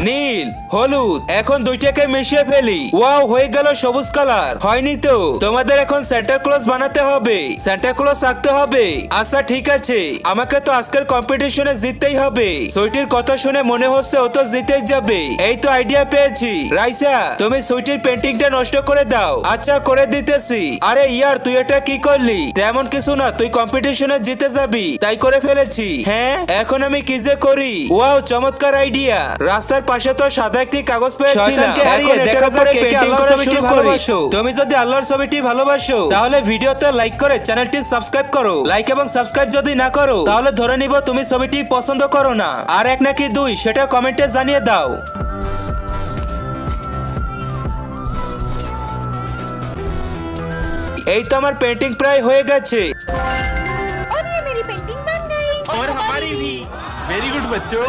নীল হলুদ এখন দুইটাকে মিশিয়ে ফেলি। ওয়াও হয়ে গেল সবুজ কালার। হয়নি তো, তোমাদের এখন সেন্টা ক্লজ বানাতে হবে, সেন্টা ক্লজ আঁকতে হবে। আচ্ছা ঠিক আছে, আমাকে তো আজকের কম্পিটিশনে জিততেই হবে। সুইটির কথা শুনে মনে হচ্ছে ও তো জিতেই যাবে। এই তো আইডিয়া পেয়েছি, রাইসা তুমি সুইটির পেন্টিংটা নষ্ট করে দাও। আচ্ছা করে দিতেছি। আরে ইয়ার তুই এটা কি করলি? তেমন কিছু না, তুই কম্পিটিশনে জিতে যাবি তাই করে ফেলেছি। হ্যাঁ এখন আমি কি যে করি। ওয়াও চমৎকার আইডিয়া। রাস্তার পাশে তো সাদা একটি কাগজ পেয়েছিলাম, এখন দেখা যাক কে কে আল্লাহর ছবিটি ভালোবাসো। তুমি যদি আল্লাহর ছবিটি ভালোবাসো তাহলে ভিডিওতে লাইক করে চ্যানেলটি সাবস্ক্রাইব করো। লাইক এবং সাবস্ক্রাইব যদি না করো তাহলে ধরে নিব তুমি ছবিটি পছন্দ করো না। আর এক নাকি দুই সেটা কমেন্টে জানিয়ে দাও। এই তো আমার পেন্টিং প্রায় হয়ে গেছে। और ये मेरी पेंटिंग बन गई। और हमारी भी। वेरी गुड बच्चों।